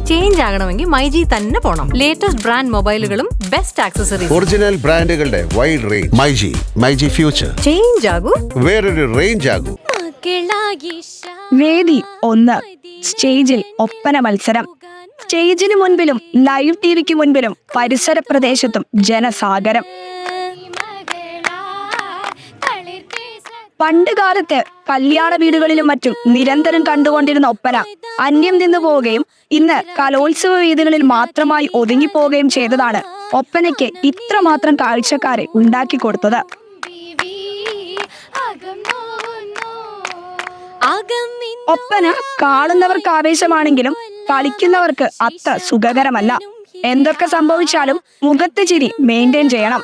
Change ആകണമെങ്കിൽ മൈജി തന്നെ പോണം. ലേറ്റസ്റ്റ് ബ്രാൻഡ് മൊബൈലുകളും ബെസ്റ്റ് ആക്സസറീസ്, ഒറിജിനൽ ബ്രാൻഡുകളുടെ wide range. MyG future. Change ആകൂ, വേറൊരു റേഞ്ച് ആകൂ. വേദി 1. സ്റ്റേജിൽ ഒപ്പന മത്സരം. സ്റ്റേജിന് മുൻപിലും ലൈവ് ടിവിക്ക് മുൻപിലും പരിസര പ്രദേശത്തും ജനസാഗരം. പണ്ടുകാലത്ത് കല്യാണ വീടുകളിലും മറ്റും നിരന്തരം കണ്ടുകൊണ്ടിരുന്ന ഒപ്പന അന്യം നിന്നു പോവുകയും ഇന്ന് കലോത്സവ വേദികളിൽ മാത്രമായി ഒതുങ്ങിപ്പോവുകയും ചെയ്തതാണ് ഒപ്പനയ്ക്ക് ഇത്രമാത്രം കാഴ്ചക്കാരെ ഉണ്ടാക്കി കൊടുത്തത്. ഒപ്പന കാണുന്നവർക്ക് ആവേശമാണെങ്കിലും കളിക്കുന്നവർക്ക് അത്ര സുഖകരമല്ല. എന്തൊക്കെ സംഭവിച്ചാലും മുഖത്ത് ചിരി മെയിൻറ്റെയിൻ ചെയ്യണം.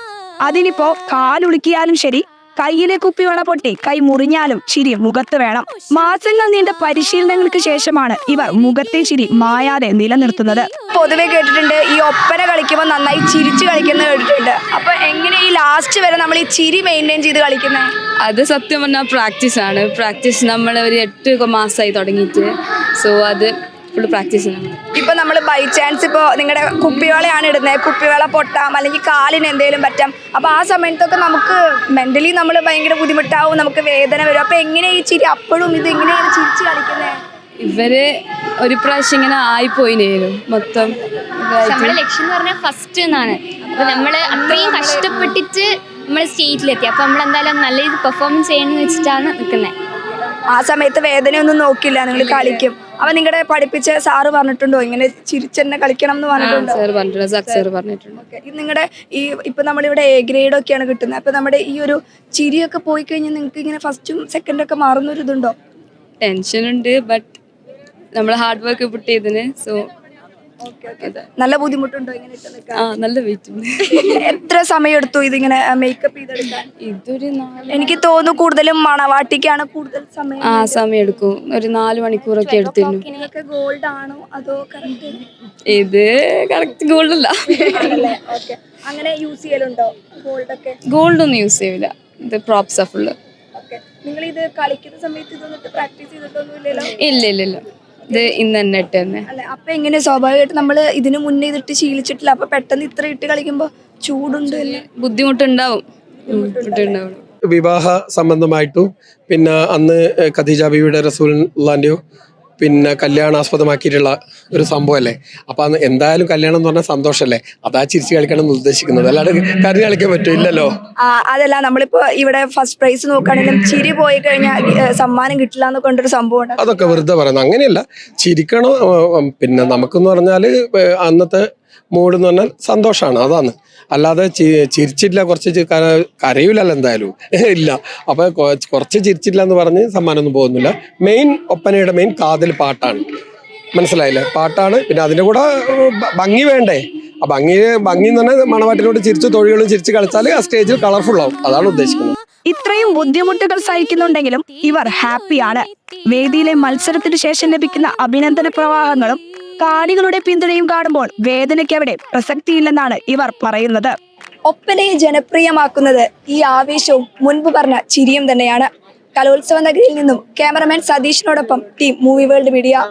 അതിനിപ്പോ കാലുളുക്കിയാലും ശരി, കയ്യിലെ കുപ്പിവള പൊട്ടി കൈ മുറിഞ്ഞാലും ചിരി മുഖത്ത് വേണം. മാസങ്ങൾ നീണ്ട പരിശീലനങ്ങൾക്ക് ശേഷമാണ് ഇവർ മുഖത്തെ ചിരി മായാതെ നിലനിർത്തുന്നത്. പൊതുവെ കേട്ടിട്ടുണ്ട് ഈ ഒപ്പന കളിക്കുമ്പോൾ നന്നായി ചിരിച്ചു കളിക്കുന്നത് കേട്ടിട്ടുണ്ട്. അപ്പൊ എങ്ങനെ ഈ ലാസ്റ്റ് വരെ നമ്മൾ ഈ ചിരി മെയിൻറ്റെയിൻ ചെയ്ത് കളിക്കുന്നത്? അത് സത്യം പറഞ്ഞാൽ പ്രാക്ടീസാണ്. പ്രാക്ടീസ് നമ്മൾ ഒരു 8 മാസമായി തുടങ്ങിയിട്ട്. സോ അത് ഫുൾ പ്രാക്ടീസിനാണ്. ഇപ്പൊ നമ്മൾ ബൈ ചാൻസ് ഇപ്പോൾ നിങ്ങളുടെ കുപ്പിവളയാണ് ഇടുന്നത്, കുപ്പിവള പൊട്ടാം അല്ലെങ്കിൽ കാലിന് എന്തെങ്കിലും പറ്റാം. അപ്പൊ ആ സമയത്തൊക്കെ നമുക്ക് മെന്റലി നമ്മൾ ഭയങ്കര ബുദ്ധിമുട്ടാവും, നമുക്ക് വേദന വരും. അപ്പൊ എങ്ങനെ ഈ ചിരി അപ്പോഴും ഇത് എങ്ങനെയാണ് ചിരിച്ച് കളിക്കുന്നത്? ഇവര് ഒരു പ്രാവശ്യം ഇങ്ങനെ ആയിപ്പോയിനേലും മൊത്തം. നമ്മുടെ ലക്ഷ്യം എന്ന് പറഞ്ഞാൽ ഫസ്റ്റ് എന്നാണ്. അപ്പൊ നമ്മള് അത്രയും കഷ്ടപ്പെട്ടിട്ട് നമ്മൾ സ്റ്റേജിലെത്തി. അപ്പൊ നമ്മൾ എന്തായാലും നല്ല രീതിയിൽ പെർഫോമൻസ് ചെയ്യണമെന്ന് വെച്ചിട്ടാണ് നിൽക്കുന്നത്. ആ സമയത്ത് വേദനയൊന്നും നോക്കില്ല, നിങ്ങൾ കളിക്കും. അപ്പൊ നിങ്ങളുടെ പഠിപ്പിച്ച സാറ് പറഞ്ഞിട്ടുണ്ടോ ഇങ്ങനെ ചിരിച്ചെന്നെ കളിക്കണം എന്ന് പറഞ്ഞിട്ടുണ്ടോ? നിങ്ങളുടെ ഈ ഇപ്പൊ നമ്മളിവിടെ A ഗ്രേഡ് ഒക്കെയാണ് കിട്ടുന്നത്. അപ്പൊ നമ്മുടെ ഈ ഒരു ചിരിയൊക്കെ പോയി കഴിഞ്ഞാൽ നിങ്ങൾക്ക് ഇങ്ങനെ ഫസ്റ്റും സെക്കൻഡും ഒക്കെ മാറുന്ന ഒരു ഇതുണ്ടോ? ടെൻഷൻ ഉണ്ട്, ബട്ട് നമ്മൾ ഹാർഡ് വർക്ക് പുട്ട് ചെയ്തതിന്. സോ നല്ല ബുദ്ധിമുട്ടുണ്ടോ ഇങ്ങനെ ഇട്ട് നിൽക്കാൻ? നല്ല വെയിറ്റ് ഉണ്ട്. എത്ര സമയം എടുത്തു ഇതിങ്ങനെ മേക്കപ്പ് ചെയ്തെടുക്കാൻ? ഇതൊരു എനിക്ക് തോന്നുന്നു കൂടുതലും മണവാട്ടിക്കാണ് കൂടുതൽ സമയം എടുക്കും. ഒരു 4 മണിക്കൂറൊക്കെ എടുത്തിരുന്നു. ഗോൾഡ് ആണോ അതോ കറക്റ്റ്? ഇത് കറക്റ്റ് ഗോൾഡ് അല്ല. അങ്ങനെ യൂസ് ചെയ്യലുണ്ടോ ഗോൾഡ് ഒക്കെ? ഗോൾഡ് ഒന്നും യൂസ് ചെയ്യില്ല, ഇത് പ്രോപ്സാ ഫുള്ള്. നിങ്ങൾ ഇത് കളിക്കുന്ന സമയത്ത് ഇതൊന്നിട്ട് പ്രാക്ടീസ് ചെയ്തിട്ടൊന്നുമില്ലല്ലോ? ഇല്ല, ഇത് ഇന്ന് തന്നെ ഇട്ട് തന്നെ. അല്ലെ, അപ്പൊ എങ്ങനെ സ്വാഭാവികമായിട്ട് നമ്മള് ഇതിന് മുന്നേ ഇതിട്ട് ശീലിച്ചിട്ടില്ല. അപ്പൊ പെട്ടെന്ന് ഇത്ര ഇട്ട് കളിക്കുമ്പോ ചൂടുണ്ട്, ബുദ്ധിമുട്ടുണ്ടാവും. വിവാഹ സംബന്ധമായിട്ടും പിന്നെ അന്ന് ഖദീജ ബീവിയുടെ റസൂലുള്ളാന്റെയോ പിന്നെ കല്യാണാസ്പദമാക്കിയിട്ടുള്ള ഒരു സംഭവമല്ലേ. അപ്പൊ അന്ന് എന്തായാലും കല്യാണം എന്ന് പറഞ്ഞാൽ സന്തോഷമല്ലേ. അതാ ചിരിച്ച് കളിക്കണം എന്ന് ഉദ്ദേശിക്കുന്നത്, അല്ലാണ്ട് കരഞ്ഞു കളിക്കാൻ പറ്റില്ലല്ലോ. അതല്ല, നമ്മളിപ്പോ ഇവിടെ ഫസ്റ്റ് പ്രൈസ് നോക്കുകയാണെങ്കിലും ചിരി പോയി കഴിഞ്ഞാൽ സമ്മാനം കിട്ടില്ല എന്ന് കൊണ്ടൊരു സംഭവം. അതൊക്കെ വെറുതെ പറയുന്നത്. അങ്ങനെയല്ല, ചിരിക്കണം. പിന്നെ നമുക്കെന്ന് പറഞ്ഞാല് അന്നത്തെ മൂഡ് എന്ന് പറഞ്ഞാൽ സന്തോഷമാണ്, അതാണ്. അല്ലാതെ ചിരിച്ചിട്ടില്ല, കുറച്ച് കരയൂലല്ലോ എന്തായാലും ഇല്ല. അപ്പൊ കുറച്ച് ചിരിച്ചിട്ടില്ല എന്ന് പറഞ്ഞ് സമ്മാനമൊന്നും പോകുന്നില്ല. മെയിൻ ഒപ്പനയുടെ മെയിൻ കാതിൽ പാട്ടാണ്, മനസ്സിലായില്ലേ? പാട്ടാണ്. പിന്നെ അതിന്റെ കൂടെ ഭംഗി വേണ്ടേ? ആ ഭംഗി എന്ന് പറഞ്ഞാൽ മണവാട്ടിനോട് ചിരിച്ച് തൊഴികളും ചിരിച്ച് കളിച്ചാൽ ആ സ്റ്റേജിൽ കളർഫുൾ ആവും, അതാണ് ഉദ്ദേശിക്കുന്നത്. ഇത്രയും ബുദ്ധിമുട്ടുകൾ സഹിക്കുന്നുണ്ടെങ്കിലും ഇവർ ഹാപ്പിയാണ്. വേദിയിലെ മത്സരത്തിന് ശേഷം ലഭിക്കുന്ന അഭിനന്ദന പ്രവാഹങ്ങളും കാണികളുടെ പിന്തുണയും കാണുമ്പോൾ വേദനയ്ക്ക് അവിടെ പ്രസക്തിയില്ലെന്നാണ് ഇവർ പറയുന്നത്. ഒപ്പനയെ ജനപ്രിയമാക്കുന്നത് ഈ ആവേശവും മുൻപ് പറഞ്ഞ ചിരിയും തന്നെയാണ്. കലോത്സവ നഗരിയിൽ നിന്നും ക്യാമറമാൻ സതീഷിനോടൊപ്പം ടീം മൂവി വേൾഡ് മീഡിയ.